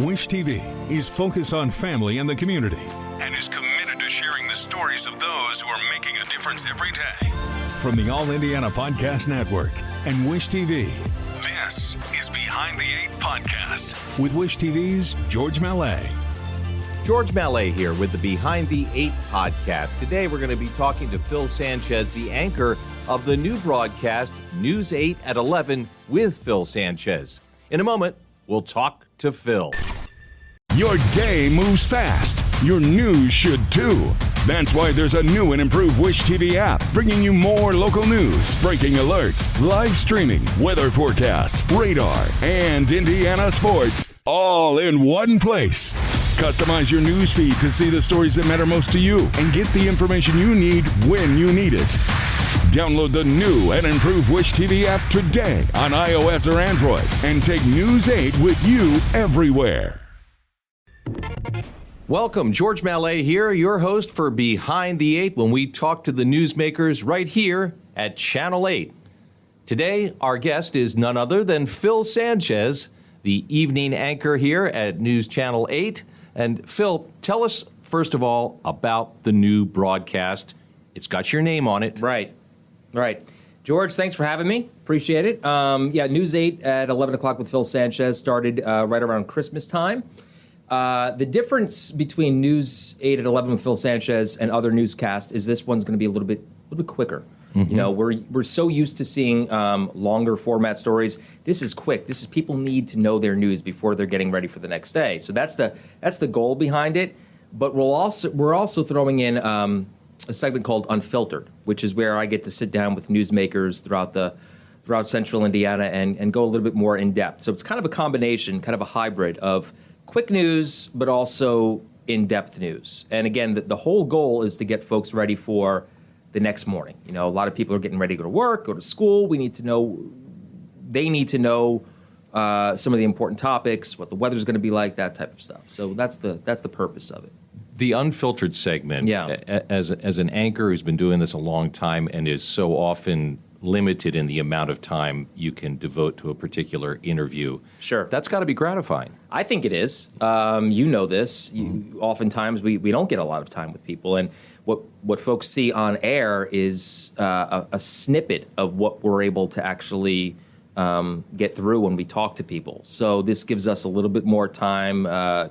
Wish TV is focused on family and the community and is committed to sharing the stories of those who are making a difference every day. From the All Indiana Podcast Network and Wish TV, this is Behind the Eight Podcast with Wish TV's George Mallet. George Mallet here with the Behind the Eight Podcast. Today we're going to be talking to Phil Sanchez, the anchor of the new broadcast News 8 at 11 with Phil Sanchez. In a moment, we'll talk to Phil. Your day moves fast. Your news should too. That's why there's a new and improved Wish TV app, bringing you more local news, breaking alerts, live streaming, weather forecast, radar, and Indiana sports, all in one place. Customize your news feed to see the stories that matter most to you and get the information you need when you need it. Download the new and improved Wish TV app today on iOS or Android and take News 8 with you everywhere. Welcome, George Mallet here, your host for Behind the Eight, when we talk to the newsmakers right here at Channel 8. Today, our guest is none other than Phil Sanchez, the evening anchor here at News Channel 8. And Phil, tell us, first of all, about the new broadcast. It's got your name on it. Right. George, thanks for having me. Appreciate it. News 8 at 11 o'clock with Phil Sanchez started right around Christmas time. The difference between News 8 at 11 with Phil Sanchez and other newscasts is this one's going to be a little bit quicker. Mm-hmm. You know, we're so used to seeing longer format stories. This is quick. This is people need to know their news before they're getting ready for the next day. So that's the goal behind it. But we're also throwing in a segment called Unfiltered, which is where I get to sit down with newsmakers throughout Central Indiana and go a little bit more in depth. So it's kind of a combination, kind of a hybrid of quick news, but also in-depth news. And again, the whole goal is to get folks ready for the next morning. You know, a lot of people are getting ready to go to work, go to school. They need to know some of the important topics, what the weather's going to be like, that type of stuff. So that's the purpose of it. The Unfiltered segment, as an anchor who's been doing this a long time and is so often limited in the amount of time you can devote to a particular interview. Sure. That's got to be gratifying. I think it is. You know this. Oftentimes we don't get a lot of time with people. And what folks see on air is a snippet of what we're able to actually get through when we talk to people. So this gives us a little bit more time,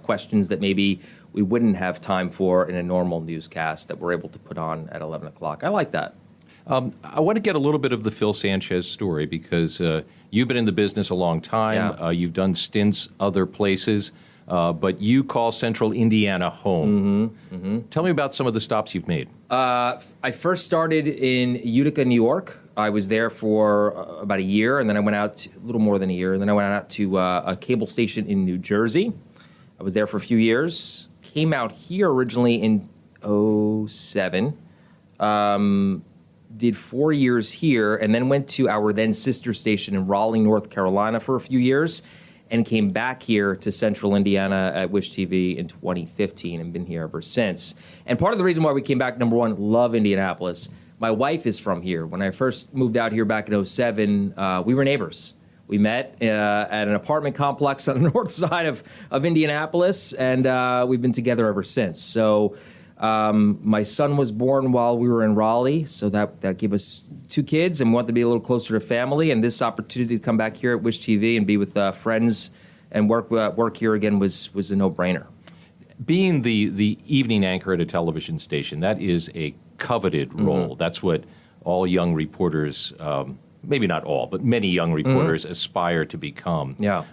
questions that maybe we wouldn't have time for in a normal newscast that we're able to put on at 11 o'clock. I like that. I want to get a little bit of the Phil Sanchez story because you've been in the business a long time. Yeah. You've done stints other places, but you call Central Indiana home. Mm-hmm. Mm-hmm. Tell me about some of the stops you've made. I first started in Utica, New York. I was there for about a year, and then I went out a little more than a year, and then I went out to a cable station in New Jersey. I was there for a few years. Came out here originally in 2007. Did 4 years here, and then went to our then sister station in Raleigh, North Carolina for a few years, and came back here to Central Indiana at Wish TV in 2015 and been here ever since. And part of the reason why we came back, number one, love Indianapolis. My wife is from here. When I first moved out here back in 2007, we were neighbors. We met at an apartment complex on the north side of Indianapolis, and we've been together ever since. So my son was born while we were in Raleigh, so that gave us 2 kids, and we wanted to be a little closer to family. And this opportunity to come back here at Wish TV and be with friends and work here again was a no-brainer. Being the evening anchor at a television station, that is a coveted role. Mm-hmm. That's what all young reporters, maybe not all, but many young reporters aspire to become. Yeah.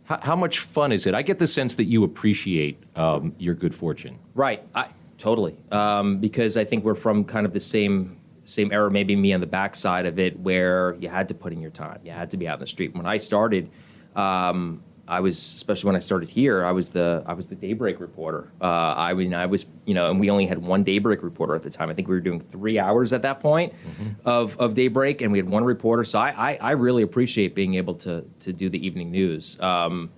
How much fun is it? I get the sense that you appreciate your good fortune. Right. Totally. Because I think we're from kind of the same era, maybe me on the backside of it, where you had to put in your time. You had to be out in the street. When I started, especially when I started here, I was the daybreak reporter. I was, and we only had one daybreak reporter at the time. I think we were doing 3 hours at that point of daybreak, and we had one reporter. So I really appreciate being able to do the evening news. And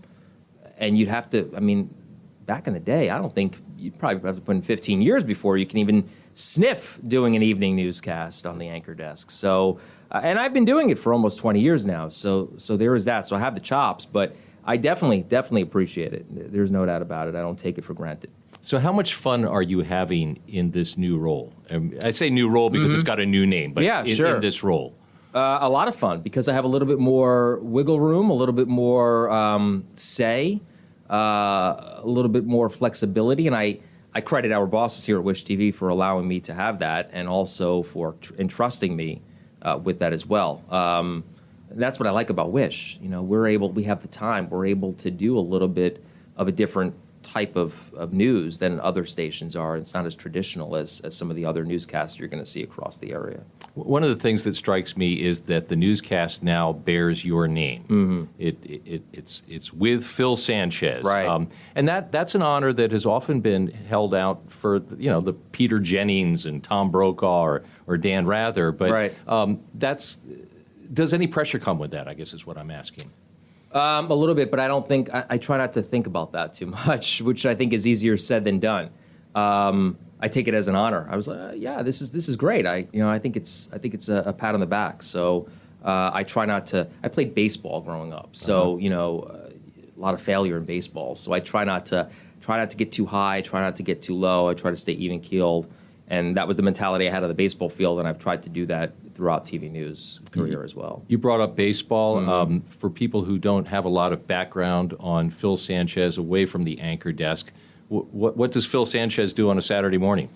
you'd have to, back in the day, I don't think you'd probably have to put in 15 years before you can even sniff doing an evening newscast on the anchor desk. So, and I've been doing it for almost 20 years now. So there is that. So I have the chops, but I definitely appreciate it. There's no doubt about it. I don't take it for granted. So how much fun are you having in this new role? I say new role because it's got a new name, but sure. in this role. A lot of fun because I have a little bit more wiggle room, a little bit more say, a little bit more flexibility, and I credit our bosses here at Wish TV for allowing me to have that, and also for entrusting me with that as well. That's what I like about Wish. We have the time. We're able to do a little bit of a different type of news than other stations are. It's not as traditional as some of the other newscasts you're going to see across the area. One of the things that strikes me is that the newscast now bears your name. It's with Phil Sanchez, right? And that's an honor that has often been held out for the Peter Jennings and Tom Brokaw or Dan Rather. But right. Does any pressure come with that? I guess is what I'm asking. A little bit, but I don't think I try not to think about that too much, which I think is easier said than done. I take it as an honor. I was like, yeah, this is great. I think it's a pat on the back. So I try not to. I played baseball growing up, so a lot of failure in baseball. So I try not to get too high. Try not to get too low. I try to stay even keeled. And that was the mentality I had on the baseball field, and I've tried to do that throughout TV news career as well. You brought up baseball. For people who don't have a lot of background on Phil Sanchez away from the anchor desk, what does Phil Sanchez do on a Saturday morning?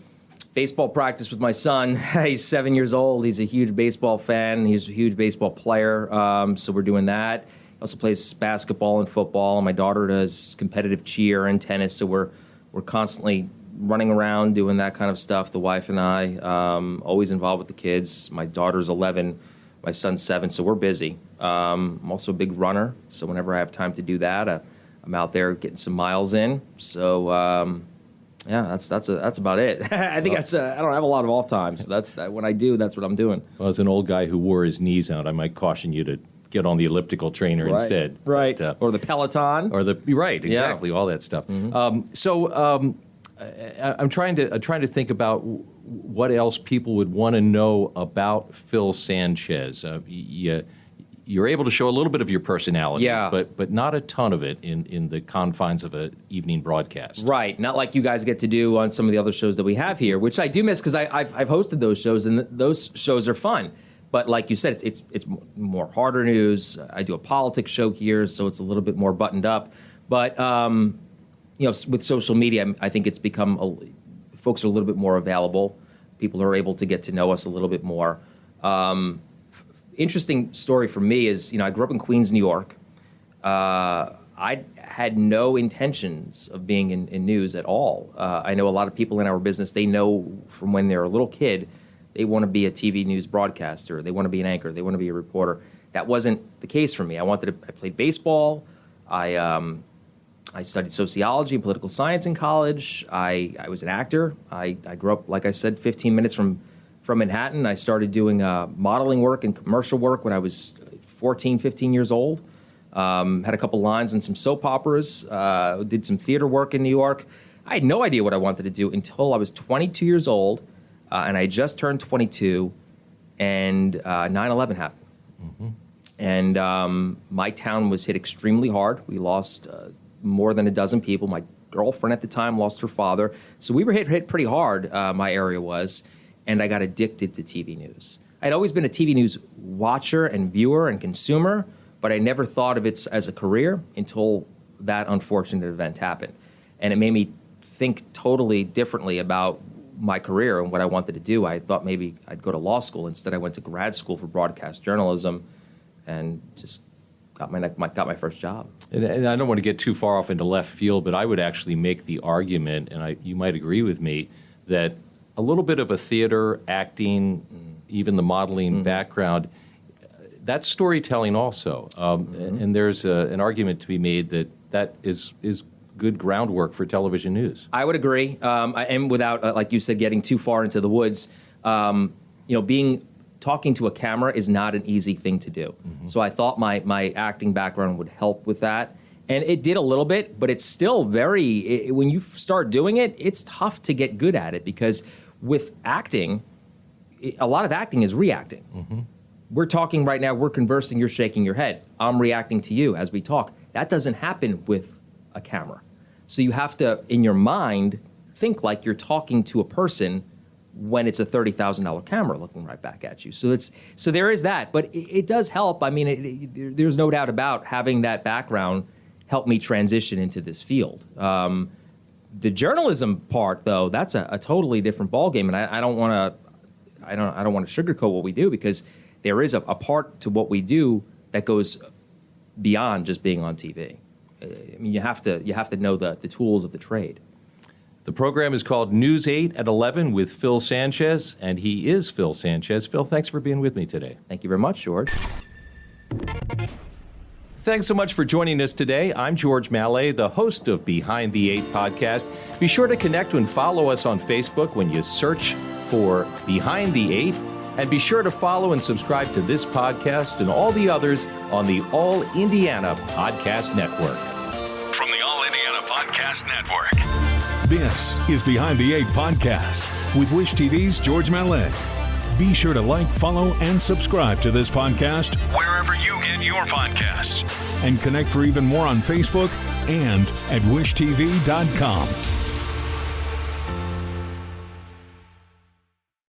Baseball practice with my son. He's 7 years old. He's a huge baseball fan. He's a huge baseball player, so we're doing that. He also plays basketball and football. My daughter does competitive cheer and tennis, so we're constantly running around doing that kind of stuff. The wife and I, always involved with the kids. My daughter's 11, my son's 7, so we're busy. I'm also a big runner, so whenever I have time to do that, I'm out there getting some miles in. So that's about it. I think I don't have a lot of off time, so when I do, that's what I'm doing. Well, as an old guy who wore his knees out, I might caution you to get on the elliptical trainer instead. Right. But, or the Peloton. Right, exactly, all that stuff. I'm trying to think about what else people would want to know about Phil Sanchez. You're able to show a little bit of your personality, but not a ton of it in the confines of an evening broadcast. Right, not like you guys get to do on some of the other shows that we have here, which I do miss because I've hosted those shows, and those shows are fun. But like you said, it's more harder news. I do a politics show here, so it's a little bit more buttoned up. But with social media, I think it's become folks are a little bit more available. People are able to get to know us a little bit more. Interesting story for me is, I grew up in Queens, New York. I had no intentions of being in news at all. I know a lot of people in our business, they know from when they're a little kid, they want to be a TV news broadcaster. They want to be an anchor. They want to be a reporter. That wasn't the case for me. I played baseball. I studied sociology and political science in college. I was an actor. I grew up, like I said, 15 minutes from Manhattan. I started doing modeling work and commercial work when I was 14, 15 years old. Had a couple lines in some soap operas. Did some theater work in New York. I had no idea what I wanted to do until I was 22 years old, and I just turned 22, and 9/11 happened. Mm-hmm. And my town was hit extremely hard. We lost more than a dozen people. My girlfriend at the time lost her father. So we were hit pretty hard, my area was, and I got addicted to TV news. I'd always been a TV news watcher and viewer and consumer, but I never thought of it as a career until that unfortunate event happened. And it made me think totally differently about my career and what I wanted to do. I thought maybe I'd go to law school. Instead, I went to grad school for broadcast journalism and just got my first job. And I don't want to get too far off into left field, but I would actually make the argument, and you might agree with me, that a little bit of a theater, acting, even the modeling background, that's storytelling also. And there's an argument to be made that is good groundwork for television news. I would agree. And without, like you said, getting too far into the woods, talking to a camera is not an easy thing to do. Mm-hmm. So I thought my acting background would help with that. And it did a little bit, but it's still when you start doing it, it's tough to get good at it because with acting, a lot of acting is reacting. Mm-hmm. We're talking right now, we're conversing, you're shaking your head. I'm reacting to you as we talk. That doesn't happen with a camera. So you have to, in your mind, think like you're talking to a person when it's a $30,000 camera looking right back at you. So there is that, but it does help. I mean, there's no doubt about having that background helped me transition into this field. The journalism part, though, that's a totally different ballgame, and I don't want to sugarcoat what we do, because there is a part to what we do that goes beyond just being on TV. I mean, you have to know the tools of the trade. The program is called News 8 at 11 with Phil Sanchez, and he is Phil Sanchez. Phil, thanks for being with me today. Thank you very much, George. Thanks so much for joining us today. I'm George Mallet, the host of Behind the 8 podcast. Be sure to connect and follow us on Facebook when you search for Behind the 8. And be sure to follow and subscribe to this podcast and all the others on the All Indiana Podcast Network. From the All Indiana Podcast Network, this is Behind the 8 podcast with Wish TV's George Mallet. Be sure to like, follow, and subscribe to this podcast wherever you get your podcasts. And connect for even more on Facebook and at wishtv.com.